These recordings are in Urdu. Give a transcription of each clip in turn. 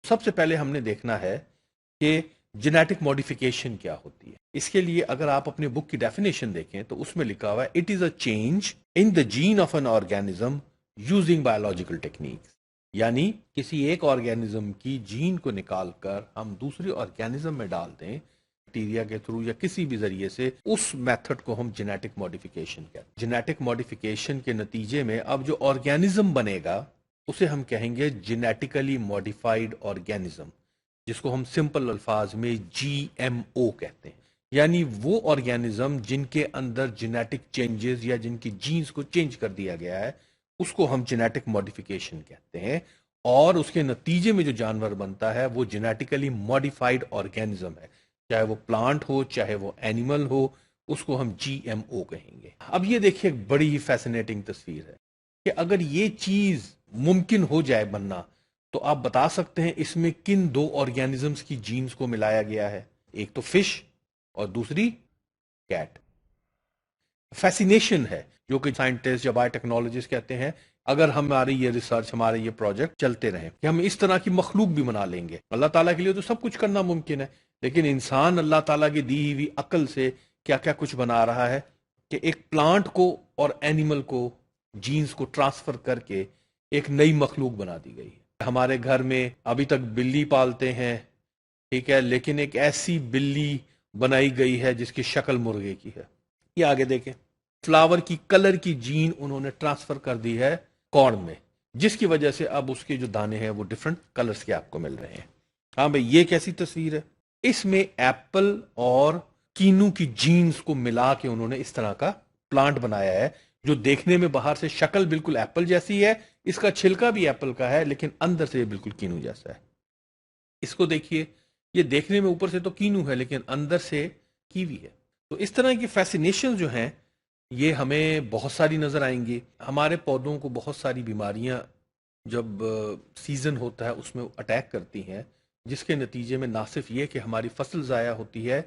سب سے پہلے ہم نے دیکھنا ہے کہ جینیٹک ماڈیفیکیشن کیا ہوتی ہے. اس کے لیے اگر آپ اپنے بک کی ڈیفینیشن دیکھیں تو اس میں لکھا ہوا ہے it is a change in the gene of an organism using biological techniques. یعنی کسی ایک آرگینزم کی جین کو نکال کر ہم دوسرے آرگینزم میں ڈال دیں بیکٹیریا کے تھرو یا کسی بھی ذریعے سے, اس میتھڈ کو ہم جینیٹک ماڈیفیکیشن کہتے ہیں. جینیٹک ماڈیفیکیشن کے نتیجے میں اب جو آرگینزم بنے گا اسے ہم کہیں گے جینیٹیکلی ماڈیفائڈ آرگینزم, جس کو ہم سمپل الفاظ میں جی ایم او کہتے ہیں. یعنی وہ آرگینزم جن کے اندر جینیٹک چینجز یا جن کی جینز کو چینج کر دیا گیا ہے اس کو ہم جینیٹک ماڈیفیکیشن کہتے ہیں, اور اس کے نتیجے میں جو جانور بنتا ہے وہ جینیٹیکلی ماڈیفائڈ آرگینزم ہے, چاہے وہ پلانٹ ہو چاہے وہ اینیمل ہو, اس کو ہم جی ایم او کہیں گے. اب یہ دیکھیے ایک بڑی ہی فیسنیٹنگ تصویر ہے کہ اگر یہ چیز ممکن ہو جائے بننا تو آپ بتا سکتے ہیں اس میں کن دو آرگینزمز کی جینز کو ملایا گیا ہے. ایک تو فش اور دوسری کیٹ. فیسینیشن ہے جو کہ سائنٹسٹ یا بایو ٹیکنالوجسٹ کہتے ہیں اگر ہماری یہ ریسرچ ہمارے یہ پروجیکٹ چلتے رہیں کہ ہم اس طرح کی مخلوق بھی بنا لیں گے. اللہ تعالیٰ کے لیے تو سب کچھ کرنا ممکن ہے, لیکن انسان اللہ تعالیٰ کی دی ہوئی عقل سے کیا کیا کچھ بنا رہا ہے کہ ایک پلانٹ کو اور اینیمل کو جینز کو ٹرانسفر کر کے ایک نئی مخلوق بنا دی گئی ہے. ہمارے گھر میں ابھی تک بلی پالتے ہیں, ٹھیک ہے, لیکن ایک ایسی بلی بنائی گئی ہے جس کی شکل مرغے کی ہے. یہ آگے دیکھیں, فلاور کی کلر کی جین انہوں نے ٹرانسفر کر دی ہے کارن میں, جس کی وجہ سے اب اس کے جو دانے ہیں وہ ڈفرنٹ کلرز کے آپ کو مل رہے ہیں. ہاں بھئی, یہ کیسی تصویر ہے؟ اس میں ایپل اور کینو کی جینز کو ملا کے انہوں نے اس طرح کا پلانٹ بنایا ہے جو دیکھنے میں باہر سے شکل بالکل ایپل جیسی ہے, اس کا چھلکا بھی ایپل کا ہے لیکن اندر سے یہ بالکل کینو جیسا ہے. اس کو دیکھیے, یہ دیکھنے میں اوپر سے تو کینو ہے لیکن اندر سے کیوی ہے. تو اس طرح کی فیسینیشن جو ہیں یہ ہمیں بہت ساری نظر آئیں گی. ہمارے پودوں کو بہت ساری بیماریاں جب سیزن ہوتا ہے اس میں اٹیک کرتی ہیں, جس کے نتیجے میں نہ صرف یہ کہ ہماری فصل ضائع ہوتی ہے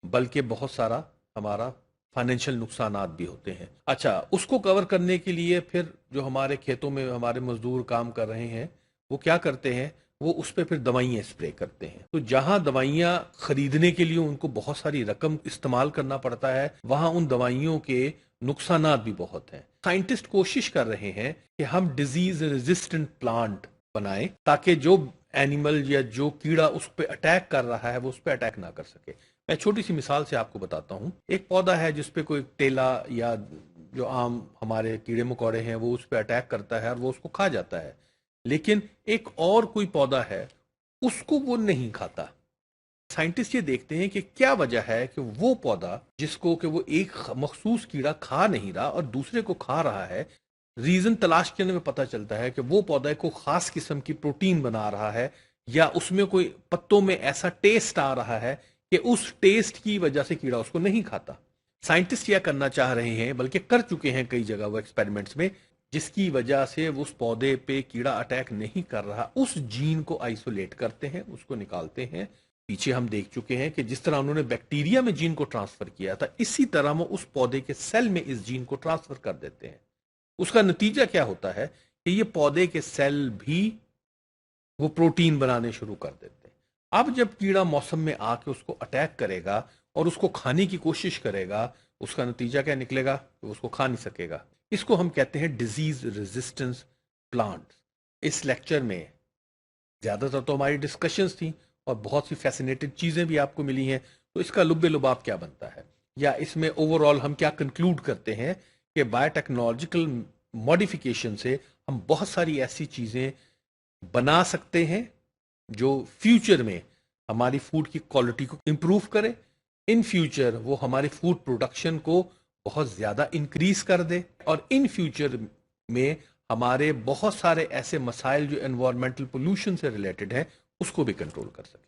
بلکہ بہت سارا ہمارا فائنینشیل نقصانات بھی ہوتے ہیں. اچھا, اس کو کور کرنے کے لیے پھر جو ہمارے کھیتوں میں ہمارے مزدور کام کر رہے ہیں وہ کیا کرتے ہیں, وہ اس پہ پھر دوائیاں اسپرے کرتے ہیں. تو جہاں دوائیاں خریدنے کے لیے ان کو بہت ساری رقم استعمال کرنا پڑتا ہے, وہاں ان دوائیوں کے نقصانات بھی بہت ہیں. سائنٹسٹ کوشش کر رہے ہیں کہ ہم ڈیزیز ریزسٹنٹ پلانٹ بنائیں تاکہ جو اینیمل یا جو کیڑا اس پہ اٹیک کر رہا ہے وہ اس پہ اٹیک نہ کر سکے. میں چھوٹی سی مثال سے آپ کو بتاتا ہوں. ایک پودا ہے جس پہ کوئی ٹیلا یا جو عام ہمارے کیڑے مکوڑے ہیں وہ اس پہ اٹیک کرتا ہے اور وہ اس کو کھا جاتا ہے, لیکن ایک اور کوئی پودا ہے اس کو وہ نہیں کھاتا. سائنٹسٹ یہ دیکھتے ہیں کہ کیا وجہ ہے کہ وہ پودا جس کو کہ وہ ایک مخصوص کیڑا کھا نہیں رہا اور دوسرے کو کھا رہا ہے, ریزن تلاش کرنے میں پتہ چلتا ہے کہ وہ پودا کو خاص قسم کی پروٹین بنا رہا ہے یا اس میں کوئی پتوں میں ایسا ٹیسٹ آ رہا ہے کہ اس ٹیسٹ کی وجہ سے کیڑا اس کو نہیں کھاتا. سائنٹسٹ یہ کرنا چاہ رہے ہیں بلکہ کر چکے ہیں کئی جگہ وہ ایکسپیریمنٹس میں, جس کی وجہ سے اس پودے پہ کیڑا اٹیک نہیں کر رہا اس جین کو آئسولیٹ کرتے ہیں, اس کو نکالتے ہیں. پیچھے ہم دیکھ چکے ہیں کہ جس طرح انہوں نے بیکٹیریا میں جین کو ٹرانسفر کیا تھا اسی طرح وہ اس پودے کے سیل میں اس جین کو ٹرانسفر کر دیتے ہیں. اس کا نتیجہ کیا ہوتا ہے کہ یہ پودے کے سیل بھی وہ پروٹین بنانے شروع کر دیتے ہیں. اب جب کیڑا موسم میں آ کے اس کو اٹیک کرے گا اور اس کو کھانے کی کوشش کرے گا, اس کا نتیجہ کیا نکلے گا کہ اس کو کھا نہیں سکے گا. اس کو ہم کہتے ہیں ڈیزیز ریزسٹنس پلانٹ. اس لیکچر میں زیادہ تر تو ہماری ڈسکشنز تھیں اور بہت سی فیسینیٹڈ چیزیں بھی آپ کو ملی ہیں. تو اس کا لب لباب کیا بنتا ہے یا اس میں اوور آل ہم کیا کنکلوڈ کرتے ہیں کہ بایو ٹیکنالوجیکل ماڈیفیکیشن سے ہم بہت ساری ایسی چیزیں بنا سکتے ہیں جو فیوچر میں ہماری فوڈ کی کوالٹی کو امپروو کرے. ان فیوچر وہ ہماری فوڈ پروڈکشن کو بہت زیادہ انکریز کر دے اور ان فیوچر میں ہمارے بہت سارے ایسے مسائل جو انوائرمنٹل پولوشن سے ریلیٹڈ ہیں اس کو بھی کنٹرول کر سکے.